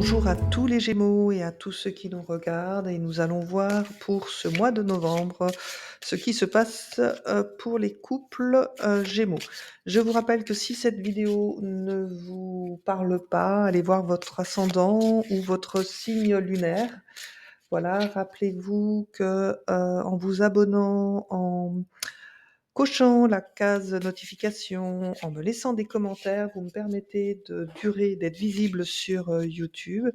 Bonjour à tous les Gémeaux et à tous ceux qui nous regardent et nous allons voir pour ce mois de novembre ce qui se passe, pour les couples, Gémeaux. Je vous rappelle que si cette vidéo ne vous parle pas, allez voir votre ascendant ou votre signe lunaire. Voilà, rappelez-vous que, en vous abonnant, en cochant la case notification, en me laissant des commentaires, vous me permettez d'être visible sur, YouTube.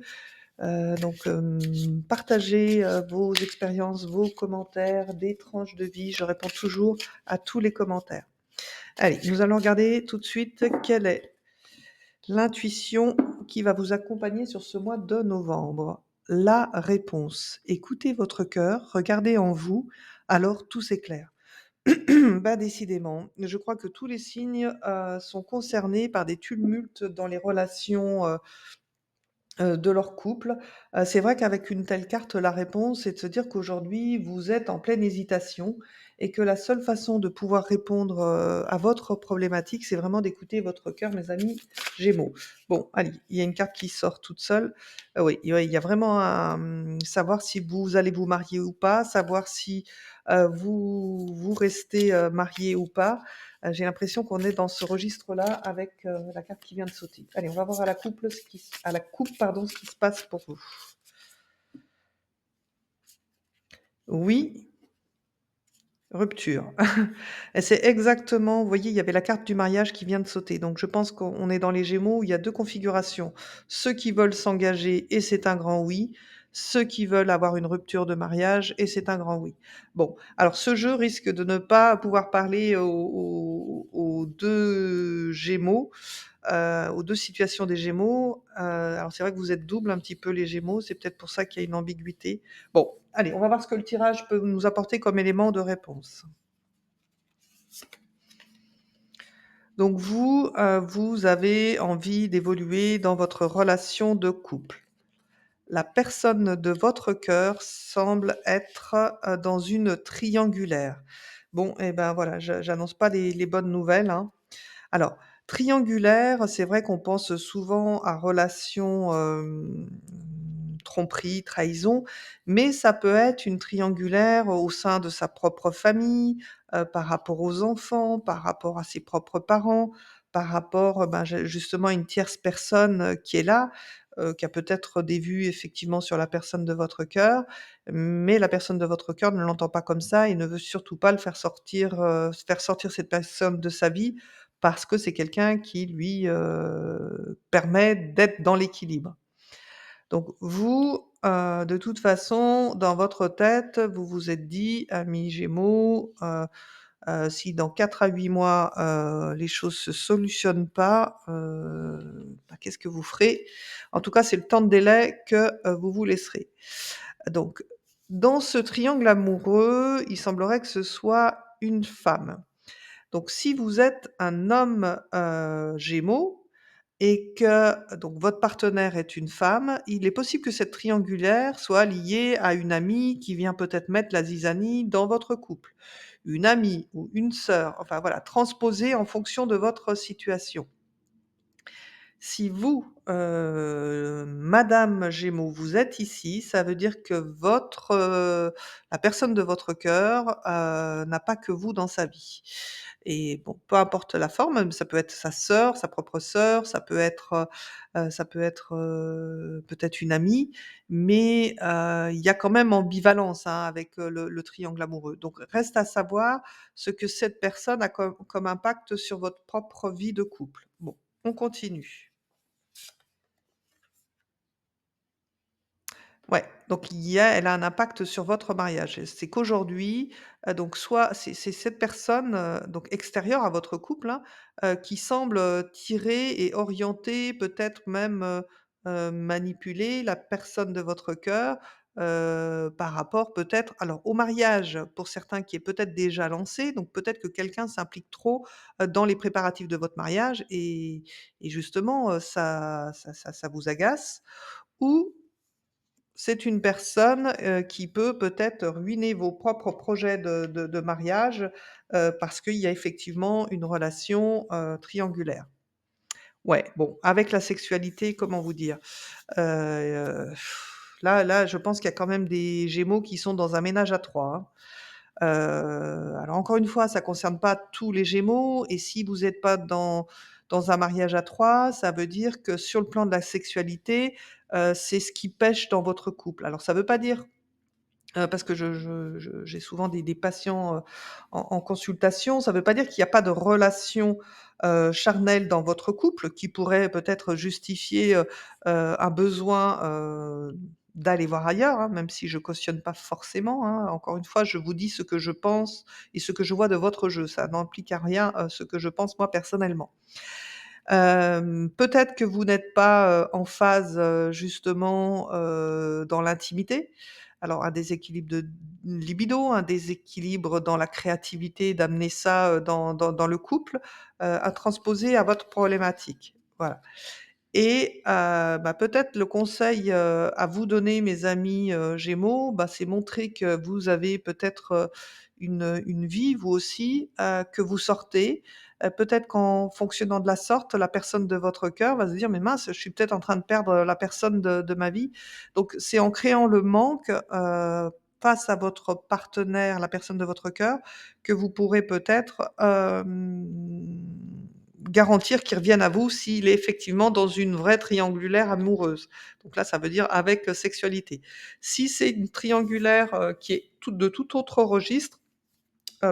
Partagez, vos expériences, vos commentaires, des tranches de vie. Je réponds toujours à tous les commentaires. Allez, nous allons regarder tout de suite quelle est l'intuition qui va vous accompagner sur ce mois de novembre. La réponse. Écoutez votre cœur, regardez en vous, alors tout s'éclaire. Bah, décidément, je crois que tous les signes, sont concernés par des tumultes dans les relations, de leur couple. C'est vrai qu'avec une telle carte, la réponse, c'est de se dire qu'aujourd'hui, vous êtes en pleine hésitation et que la seule façon de pouvoir répondre, à votre problématique, c'est vraiment d'écouter votre cœur, mes amis Gémeaux. Bon, allez, il y a une carte qui sort toute seule. Oui, il y a vraiment à, savoir si vous allez vous marier ou pas, savoir si, vous restez, mariés ou pas. J'ai l'impression qu'on est dans ce registre-là avec, la carte qui vient de sauter. Allez, on va voir à la coupe, pardon, ce qui se passe pour vous. Oui, rupture. Et c'est exactement, vous voyez, il y avait la carte du mariage qui vient de sauter. Donc je pense qu'on est dans les Gémeaux où il y a 2 configurations. Ceux qui veulent s'engager et c'est un grand oui, ceux qui veulent avoir une rupture de mariage et c'est un grand oui. Bon, alors ce jeu risque de ne pas pouvoir parler aux 2 Gémeaux, aux 2 situations des Gémeaux. Alors c'est vrai que vous êtes double un petit peu les Gémeaux, c'est peut-être pour ça qu'il y a une ambiguïté. Bon, allez, on va voir ce que le tirage peut nous apporter comme élément de réponse. Donc vous, vous avez envie d'évoluer dans votre relation de couple. La personne de votre cœur semble être, dans une triangulaire. Bon et ben, voilà, j'annonce pas les bonnes nouvelles, hein. Alors, triangulaire, c'est vrai qu'on pense souvent à relations, tromperie, trahison, mais ça peut être une triangulaire au sein de sa propre famille, par rapport aux enfants, par rapport à ses propres parents, par rapport, ben, justement à une tierce personne, qui est là, qui a peut-être des vues effectivement sur la personne de votre cœur, mais la personne de votre cœur ne l'entend pas comme ça et ne veut surtout pas le faire sortir cette personne de sa vie parce que c'est quelqu'un qui lui, permet d'être dans l'équilibre. Donc vous, de toute façon, dans votre tête, vous vous êtes dit: «Amis Gémeaux, si dans 4 à 8 mois, les choses se solutionnent pas, bah, qu'est-ce que vous ferez?» En tout cas, c'est le temps de délai que, vous vous laisserez. Donc dans ce triangle amoureux, il semblerait que ce soit une femme. Donc si vous êtes un homme, Gémeaux et que donc votre partenaire est une femme, il est possible que cette triangulaire soit liée à une amie qui vient peut-être mettre la zizanie dans votre couple. Une amie ou une sœur, enfin voilà, transposée en fonction de votre situation. Si vous, madame Gémeaux, vous êtes ici, ça veut dire que la personne de votre cœur, n'a pas que vous dans sa vie et bon, peu importe la forme, ça peut être sa sœur, sa propre sœur, ça peut être, peut-être une amie, mais il y a quand même ambivalence, hein, avec, le triangle amoureux. Donc reste à savoir ce que cette personne a comme impact sur votre propre vie de couple. Bon, on continue. Ouais, donc elle a un impact sur votre mariage. Et c'est qu'aujourd'hui, donc soit c'est cette personne, donc extérieure à votre couple, hein, qui semble, tirer et orienter, peut-être même, manipuler la personne de votre cœur, par rapport peut-être alors au mariage, pour certains qui est peut-être déjà lancé, donc peut-être que quelqu'un s'implique trop, dans les préparatifs de votre mariage et justement, ça vous agace ou c'est une personne, qui peut peut-être ruiner vos propres projets de mariage, parce qu'il y a effectivement une relation, triangulaire. Ouais, bon, avec la sexualité, comment vous dire? Heu, là, je pense qu'il y a quand même des Gémeaux qui sont dans un ménage à 3, hein. Alors encore une fois, ça concerne pas tous les Gémeaux et si vous êtes pas dans un mariage à 3, ça veut dire que sur le plan de la sexualité, c'est ce qui pèche dans votre couple. Alors ça veut pas dire parce que j'ai souvent des patients, en consultation. Ça ne veut pas dire qu'il y a pas de relation, charnelle dans votre couple qui pourrait peut-être justifier, un besoin, d'aller voir ailleurs, hein, même si je cautionne pas forcément, hein. Encore une fois, je vous dis ce que je pense et ce que je vois de votre jeu. Ça n'implique à rien, ce que je pense moi personnellement. Peut-être que vous n'êtes pas, en phase, justement, dans l'intimité. Alors un déséquilibre de libido, un déséquilibre dans la créativité d'amener ça, dans le couple, à transposer à votre problématique. Voilà. Et bah, peut-être le conseil, à vous donner mes amis, Gémeaux, bah, c'est montrer que vous avez peut-être, une vie vous aussi, que vous sortez. Peut-être qu'en fonctionnant de la sorte, la personne de votre cœur va se dire: «Mais mince, je suis peut-être en train de perdre la personne de ma vie». Donc c'est en créant le manque, face à votre partenaire, la personne de votre cœur, que vous pourrez peut-être, garantir qu'il revienne à vous s'il est effectivement dans une vraie triangulaire amoureuse. Donc là, ça veut dire avec, sexualité. Si c'est une triangulaire, qui est de tout autre registre,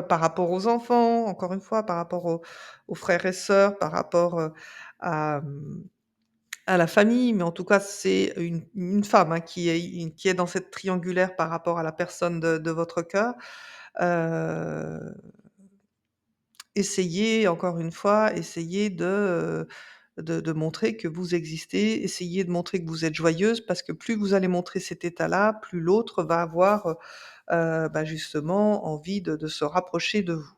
par rapport aux enfants, encore une fois, par rapport aux frères et sœurs, par rapport, à, à la famille, mais en tout cas, c'est une femme, hein, qui est dans cette triangulaire par rapport à la personne de votre cœur. Heu Essayez, encore une fois, essayez de montrer que vous existez, essayez de montrer que vous êtes joyeuse parce que plus vous allez montrer cet état-là, plus l'autre va avoir, bah, justement envie de se rapprocher de vous.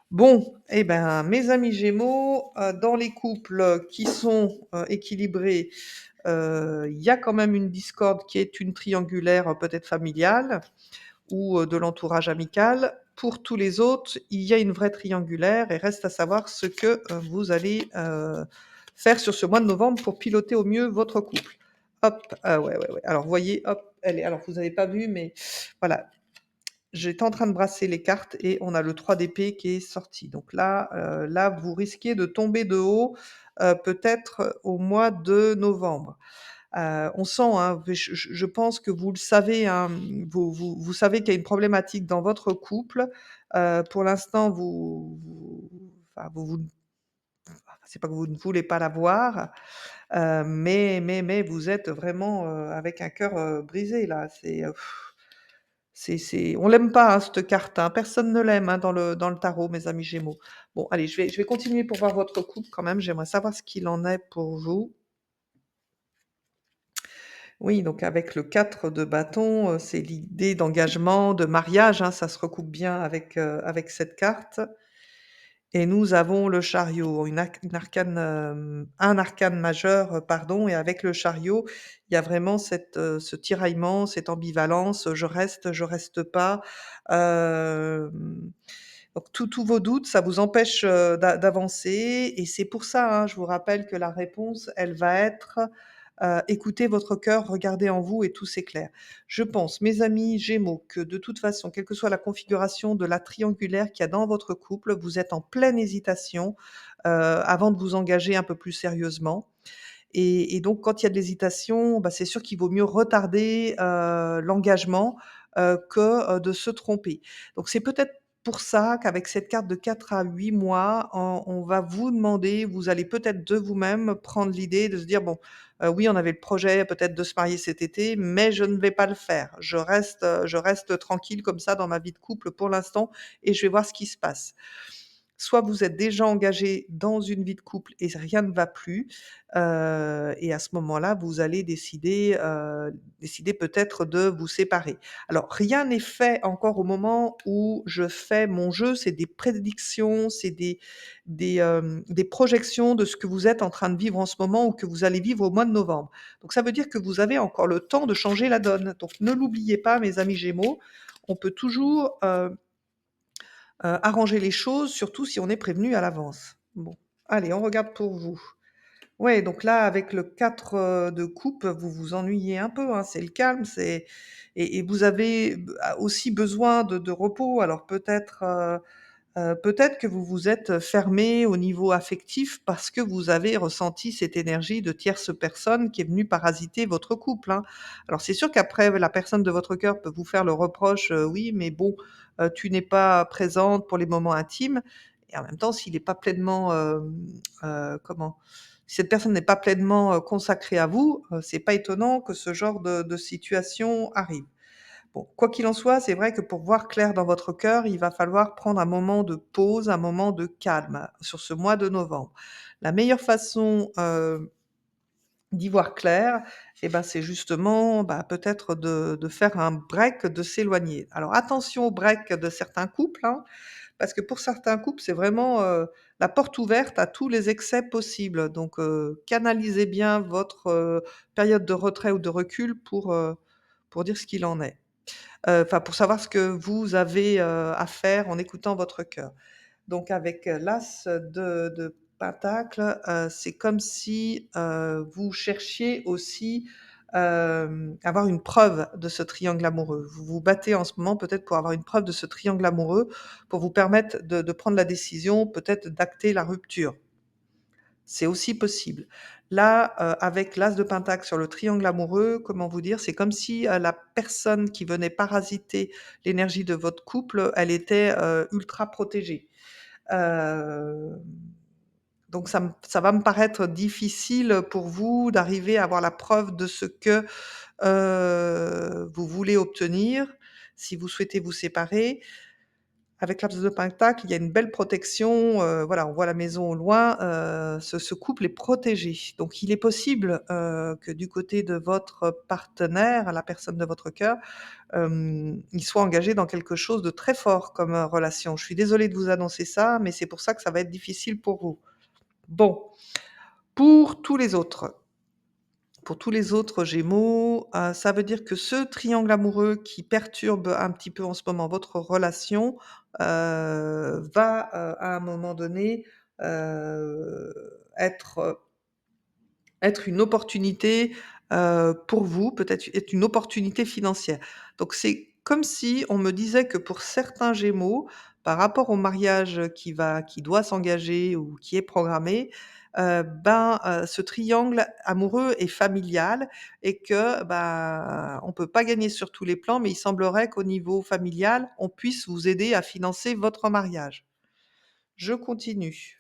Bon, et ben, mes amis Gémeaux, dans les couples, qui sont, équilibrés, il y a quand même une discorde qui est une triangulaire, peut-être familiale ou de l'entourage amical. Pour tous les autres, il y a une vraie triangulaire et reste à savoir ce que, vous allez, faire sur ce mois de novembre pour piloter au mieux votre couple. Hop, ouais, ouais, ouais. Alors vous voyez, hop, elle est alors vous avez pas vu, mais voilà, j'étais en train de brasser les cartes et on a le 3 d'épée qui est sorti. Donc là, là, vous risquez de tomber de haut, peut-être, au mois de novembre. On sent, hein, je pense que vous le savez, hein, vous savez qu'il y a une problématique dans votre couple. Pour l'instant, enfin, c'est pas que vous ne voulez pas la voir, mais vous êtes vraiment, avec un cœur, brisé là. C'est on l'aime pas, hein, cette carte, hein. Personne ne l'aime, hein, dans le tarot, mes amis Gémeaux. Bon, allez, je vais continuer pour voir votre couple quand même. J'aimerais savoir ce qu'il en est pour vous. Oui, donc avec le 4 de bâton, c'est l'idée d'engagement, de mariage, hein, ça se recoupe bien avec cette carte et nous avons le chariot, une arcane, un arcane majeur, pardon et avec le chariot, il y a vraiment ce tiraillement, cette ambivalence, je reste pas. Hem, donc tous vos doutes, ça vous empêche, d'avancer et c'est pour ça, hein, je vous rappelle que la réponse, elle va être écoutez votre cœur, regardez en vous et tout s'éclaire. Je pense, mes amis Gémeaux, que de toute façon, quelle que soit la configuration de la triangulaire qu'il y a dans votre couple, vous êtes en pleine hésitation, avant de vous engager un peu plus sérieusement et donc quand il y a de l'hésitation, bah, c'est sûr qu'il vaut mieux retarder, l'engagement, que, de se tromper. Donc c'est peut-être pour ça qu'avec cette carte de 4 à 8 mois, on va vous demander, vous allez peut-être de vous-même prendre l'idée de se dire: «Bon, oui, on avait le projet peut-être de se marier cet été, mais je ne vais pas le faire. Je reste tranquille comme ça dans ma vie de couple pour l'instant et je vais voir ce qui se passe». Soit vous êtes déjà engagé dans une vie de couple et rien ne va plus, et à ce moment-là, vous allez décider peut-être de vous séparer. Alors rien n'est fait encore au moment où je fais mon jeu, c'est des prédictions, c'est des projections de ce que vous êtes en train de vivre en ce moment ou que vous allez vivre au mois de novembre. Donc ça veut dire que vous avez encore le temps de changer la donne. Donc ne l'oubliez pas mes amis Gémeaux, on peut toujours, arranger les choses, surtout si on est prévenu à l'avance. Bon, allez, on regarde pour vous. Ouais, donc là, avec le 4 de coupe, vous vous ennuyez un peu, hein, c'est le calme, c'est et vous avez aussi besoin de repos. Alors peut-être que vous vous êtes fermé au niveau affectif parce que vous avez ressenti cette énergie de tierce personne qui est venue parasiter votre couple, hein. Alors c'est sûr qu'après la personne de votre cœur peut vous faire le reproche: «Oui, mais bon, tu n'es pas présente pour les moments intimes» et en même temps s'il n'est pas pleinement, comment? Si cette personne n'est pas pleinement, consacrée à vous, c'est pas étonnant que ce genre de situation arrive. Bon, quoi qu'il en soit, c'est vrai que pour voir clair dans votre cœur, il va falloir prendre un moment de pause, un moment de calme sur ce mois de novembre. La meilleure façon, d'y voir clair et ben, c'est justement, bah, peut-être de faire un break, de s'éloigner. Alors attention au break de certains couples, hein, parce que pour certains couples, c'est vraiment, la porte ouverte à tous les excès possibles. Donc, canalisez bien votre, période de retrait ou de recul pour dire ce qu'il en est. Enfin, pour savoir ce que vous avez, à faire en écoutant votre cœur. Donc avec, l'as de pentacle, c'est comme si, vous cherchiez aussi, avoir une preuve de ce triangle amoureux. Vous vous battez en ce moment peut-être pour avoir une preuve de ce triangle amoureux, pour vous permettre de prendre la décision, peut-être d'acter la rupture. C'est aussi possible. Là, avec l'as de pentacle sur le triangle amoureux, comment vous dire? C'est comme si, la personne qui venait parasiter l'énergie de votre couple, elle était, ultra protégée. Hem, donc ça va me paraître difficile pour vous d'arriver à avoir la preuve de ce que, vous voulez obtenir, si vous souhaitez vous séparer. Avec l'As de Pentacle, il y a une belle protection, voilà, on voit la maison au loin, ce couple est protégé. Donc il est possible, que du côté de votre partenaire, la personne de votre cœur, il soit engagé dans quelque chose de très fort comme, relation. Je suis désolée de vous annoncer ça, mais c'est pour ça que ça va être difficile pour vous. Bon, pour tous les autres pour tous les autres Gémeaux, ça veut dire que ce triangle amoureux qui perturbe un petit peu en ce moment votre relation, va, à un moment donné, heu, être, être une opportunité, pour vous, peut-être être une opportunité financière. Donc c'est comme si on me disait que pour certains Gémeaux, par rapport au mariage, qui doit s'engager ou qui est programmé, ce triangle amoureux est familial et que, on peut pas gagner sur tous les plans, mais il semblerait qu'au niveau familial, on puisse vous aider à financer votre mariage. Je continue.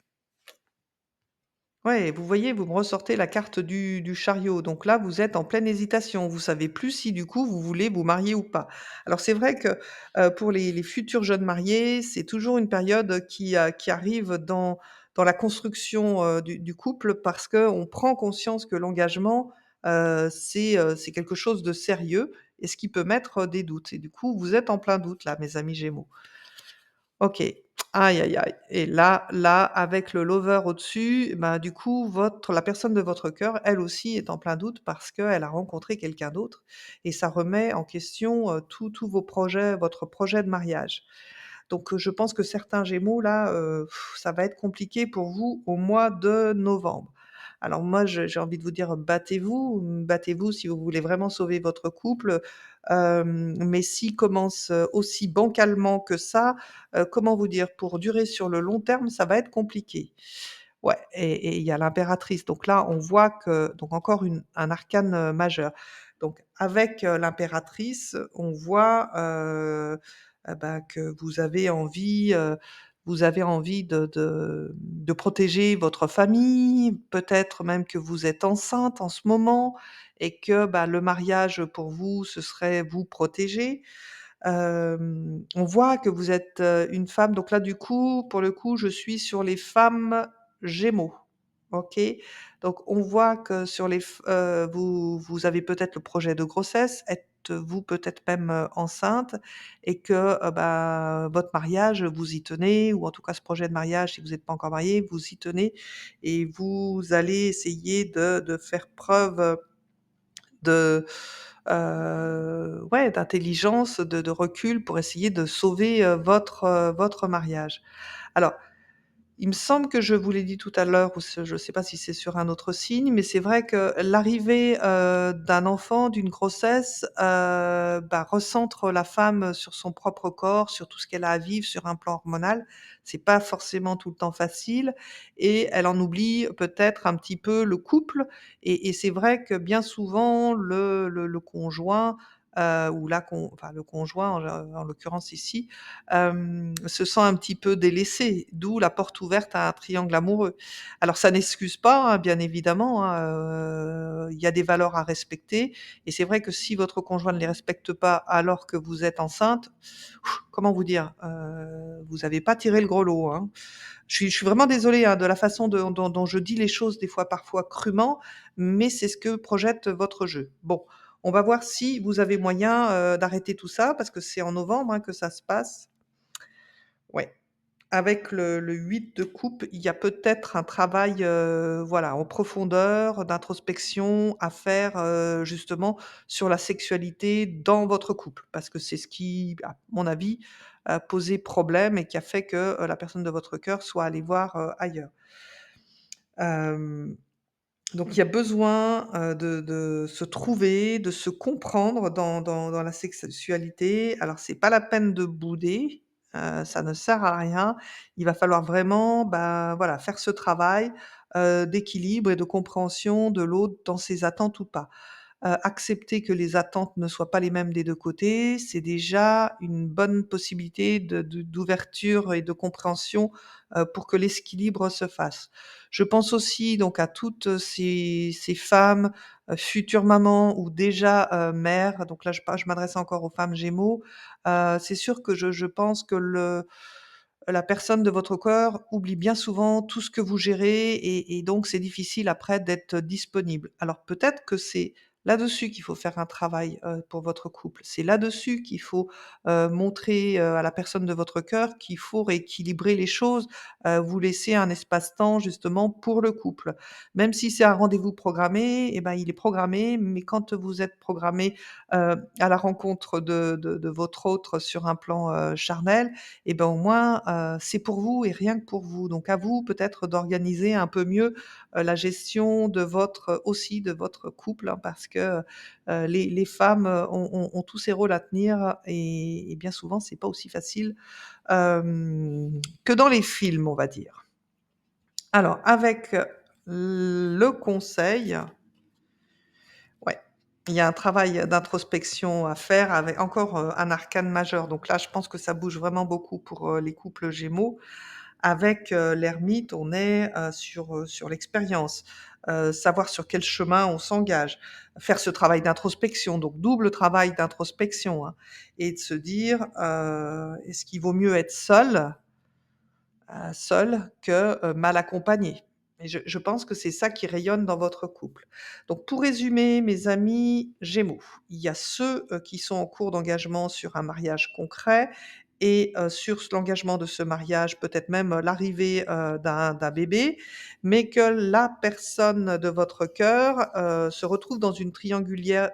Ouais, vous voyez, vous me ressortez la carte du chariot. Donc là, vous êtes en pleine hésitation. Vous savez plus si du coup vous voulez vous marier ou pas. Alors c'est vrai que pour les futurs jeunes mariés, c'est toujours une période qui arrive dans la construction du couple parce qu'on prend conscience que l'engagement, c'est quelque chose de sérieux et ce qui peut mettre des doutes. Et du coup, vous êtes en plein doute là, mes amis Gémeaux. OK. Aïe, aïe, aïe et là, avec le lover au-dessus, bah, du coup, la personne de votre cœur, elle aussi est en plein doute parce qu'elle a rencontré quelqu'un d'autre et ça remet en question, tous vos projets, votre projet de mariage. Donc, je pense que certains gémeaux là, ça va être compliqué pour vous au mois de novembre. Alors moi, j'ai envie de vous dire, battez-vous si vous voulez vraiment sauver votre couple, mais s'il commence, aussi bancalement que ça, comment vous dire? Pour durer sur le long terme, ça va être compliqué. Ouais et il y a l'impératrice, donc là, on voit que donc encore un arcane, majeur. Donc avec, l'impératrice, on voit, que vous avez envie de protéger votre famille, peut-être même que vous êtes enceinte en ce moment et que, le mariage pour vous, ce serait vous protéger. On voit que vous êtes, une femme donc là, du coup, pour le coup, je suis sur les femmes Gémeaux. OK? Donc on voit que sur vous avez peut-être le projet de grossesse, êtes-vous peut-être même, enceinte et que, votre mariage, vous y tenez ou en tout cas ce projet de mariage, si vous n'êtes pas encore mariés, vous y tenez et vous allez essayer de faire preuve, de, ouais, d'intelligence, de recul pour essayer de sauver, votre mariage. Alors, Il me semble que je vous l'ai dit tout à l'heure ou je ne sais pas si c'est sur un autre signe, mais c'est vrai que l'arrivée, d'un enfant, d'une grossesse, bah, recentre la femme sur son propre corps, sur tout ce qu'elle a à vivre sur un plan hormonal. C'est pas forcément tout le temps facile et elle en oublie peut-être un petit peu le couple et c'est vrai que bien souvent le conjoint, ou la con enfin le conjoint en l'occurrence ici, se sent un petit peu délaissé, d'où la porte ouverte à un triangle amoureux. Alors ça n'excuse pas, hein, bien évidemment, hein, il y a des valeurs à respecter et c'est vrai que si votre conjoint ne les respecte pas alors que vous êtes enceinte, comment vous dire? Vous avez pas tiré le gros lot, hein. Je suis vraiment désolée, hein, de la façon dont je dis les choses des fois, parfois crûment, mais c'est ce que projette votre jeu. Bon, on va voir si vous avez moyen, d'arrêter tout ça parce que c'est en novembre, hein, que ça se passe. Ouais. Avec le 8 de coupe, il y a peut-être un travail, voilà, en profondeur, d'introspection à faire, justement sur la sexualité dans votre couple. Parce que c'est ce qui, à mon avis, a posé problème et qui a fait que, la personne de votre cœur soit allée voir, ailleurs. Hem donc il y a besoin, de se trouver, de se comprendre dans la sexualité. Alors c'est pas la peine de bouder, ça ne sert à rien. Il va falloir vraiment, bah, voilà, faire ce travail, d'équilibre et de compréhension de l'autre dans ses attentes ou pas. Accepter que les attentes ne soient pas les mêmes des 2 côtés, c'est déjà une bonne possibilité d'ouverture et de compréhension, pour que l'équilibre se fasse. Je pense aussi donc à toutes ces femmes, futures mamans ou déjà, mères, donc là je m'adresse encore aux femmes Gémeaux. C'est sûr que je pense que la personne de votre cœur oublie bien souvent tout ce que vous gérez et donc c'est difficile après d'être disponible. Alors peut-être que c'est là-dessus qu'il faut faire un travail, pour votre couple. C'est là-dessus qu'il faut, montrer, à la personne de votre cœur qu'il faut rééquilibrer les choses, vous laisser un espace-temps justement pour le couple. Même si c'est un rendez-vous programmé et ben, il est programmé, mais quand vous êtes programmé, à la rencontre de votre autre sur un plan, charnel, et ben, au moins, c'est pour vous et rien que pour vous. Donc à vous peut-être d'organiser un peu mieux, la gestion de votre aussi de votre couple, hein, parce que, les femmes, ont tous ces rôles à tenir et bien souvent c'est pas aussi facile, que dans les films, on va dire. Alors avec, le conseil, ouais, il y a un travail d'introspection à faire avec encore, un arcane majeur. Donc là, je pense que ça bouge vraiment beaucoup pour, les couples Gémeaux. Avec, l'ermite, on est, sur l'expérience, savoir sur quel chemin on s'engage, faire ce travail d'introspection, donc double travail d'introspection, hein et de se dire, est-ce qu'il vaut mieux être seul que, mal accompagné. Et je pense que c'est ça qui rayonne dans votre couple. Donc pour résumer, mes amis Gémeaux, il y a ceux, qui sont en cours d'engagement sur un mariage concret et sur l'engagement de ce mariage, peut-être même, l'arrivée, d'un bébé, mais que la personne de votre cœur, se retrouve dans une triangulaire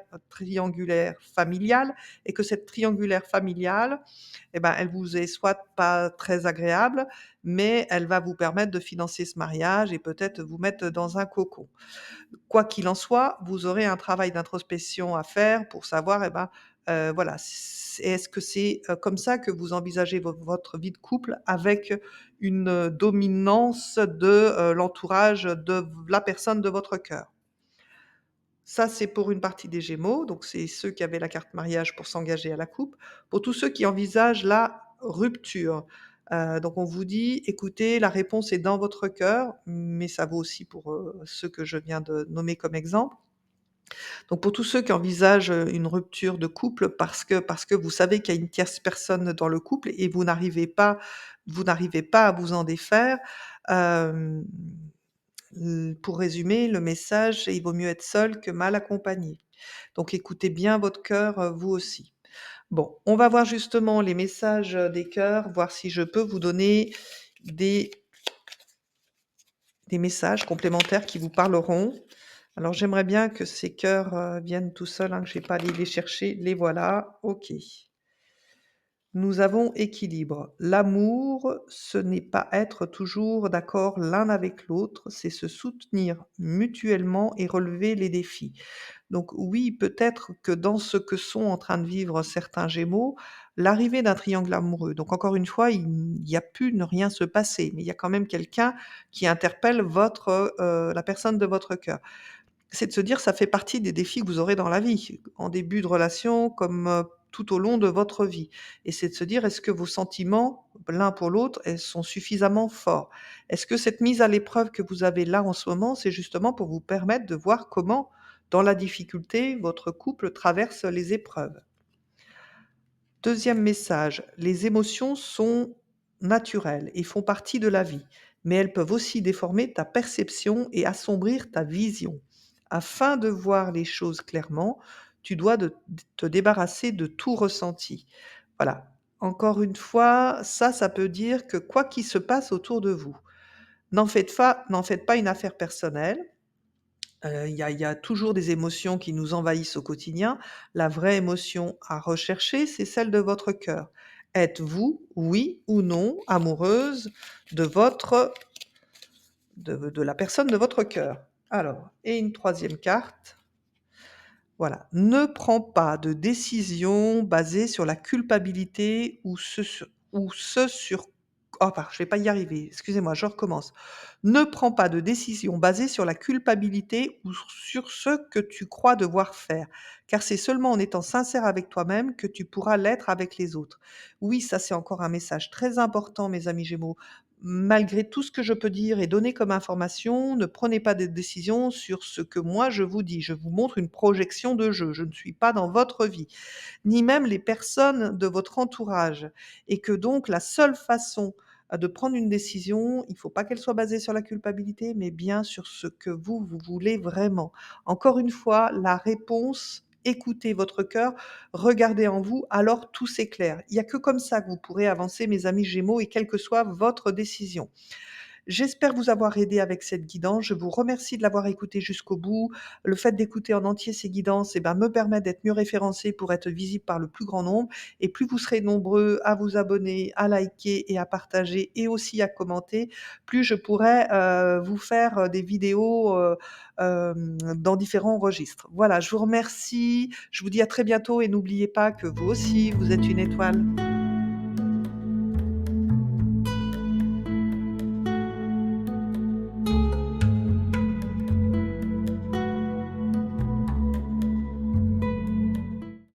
familiale et que cette triangulaire familiale, et ben, elle vous est soit pas très agréable, mais elle va vous permettre de financer ce mariage et peut-être vous mettre dans un cocon. Quoi qu'il en soit, vous aurez un travail d'introspection à faire pour savoir, eh ben, voilà, est-ce que c'est, comme ça que vous envisagez votre vie de couple avec une, dominance de, l'entourage de la personne de votre cœur? Ça, c'est pour une partie des Gémeaux, donc c'est ceux qui avaient la carte mariage pour s'engager à la coupe. Pour tous ceux qui envisagent la rupture, donc on vous dit: «Écoutez, la réponse est dans votre cœur», mais ça vaut aussi pour, ceux que je viens de nommer comme exemple. Donc pour tous ceux qui envisagent, une rupture de couple parce que vous savez qu'il y a une tierce personne dans le couple et vous n'arrivez pas à vous en défaire, hem pour résumer, le message, c'est: «Il vaut mieux être seul que mal accompagné». Donc écoutez bien votre cœur, vous aussi. Bon, on va voir justement les messages, des cœurs, voir si je peux vous donner des des messages complémentaires qui vous parleront. Alors j'aimerais bien que ces cœurs, viennent tout seuls, hein, que j'ai pas à aller les chercher. Les voilà, OK. Nous avons équilibre. L'amour, ce n'est pas être toujours d'accord l'un avec l'autre, c'est se soutenir mutuellement et relever les défis. Donc oui, peut-être que dans ce que sont en train de vivre certains Gémeaux, l'arrivée d'un triangle amoureux, donc encore une fois, il y a pu ne rien se passer, mais il y a quand même quelqu'un qui interpelle la personne de votre cœur. C'est de se dire: ça fait partie des défis que vous aurez dans la vie, en début de relation comme, tout au long de votre vie, et c'est de se dire: «Est-ce que vos sentiments, l'un pour l'autre, sont suffisamment forts?» Est-ce que cette mise à l'épreuve que vous avez là en ce moment, c'est justement pour vous permettre de voir comment, dans la difficulté, votre couple traverse les épreuves? Deuxième message, les émotions sont naturelles et font partie de la vie, mais elles peuvent aussi déformer ta perception et assombrir ta vision. Afin de voir les choses clairement, tu dois te débarrasser de tout ressenti. Voilà. Encore une fois, ça peut dire que quoi qu'il se passe autour de vous, n'en faites pas une affaire personnelle. Il y a toujours des émotions qui nous envahissent au quotidien. La vraie émotion à rechercher, c'est celle de votre cœur. Êtes-vous, oui ou non, amoureuse de votre de la personne de votre cœur? Alors, et une troisième carte, voilà. Ne prends pas de décision basée sur la culpabilité ou ce sur oh pardon, je vais pas y arriver, excusez-moi, je recommence. Ne prends pas de décision basée sur la culpabilité ou sur ce que tu crois devoir faire, car c'est seulement en étant sincère avec toi-même que tu pourras l'être avec les autres. Oui, ça c'est encore un message très important, mes amis Gémeaux. Malgré tout ce que je peux dire et donner comme information, ne prenez pas de décision sur ce que moi je vous dis. Je vous montre une projection de jeu. Je ne suis pas dans votre vie, ni même les personnes de votre entourage. Et que donc la seule façon de prendre une décision, il ne faut pas qu'elle soit basée sur la culpabilité, mais bien sur ce que vous voulez vraiment. Encore une fois, la réponse, écoutez votre cœur, regardez en vous, alors tout s'éclaire. Il n'y a que comme ça que vous pourrez avancer, mes amis Gémeaux, et quelle que soit votre décision. J'espère vous avoir aidé avec cette guidance. Je vous remercie de l'avoir écoutée jusqu'au bout. Le fait d'écouter en entier ces guidances, eh ben, me permet d'être mieux référencé pour être visible par le plus grand nombre. Et plus vous serez nombreux à vous abonner, à liker et à partager et aussi à commenter, plus je pourrai vous faire des vidéos dans différents registres. Voilà, je vous remercie. Je vous dis à très bientôt et n'oubliez pas que vous aussi, vous êtes une étoile.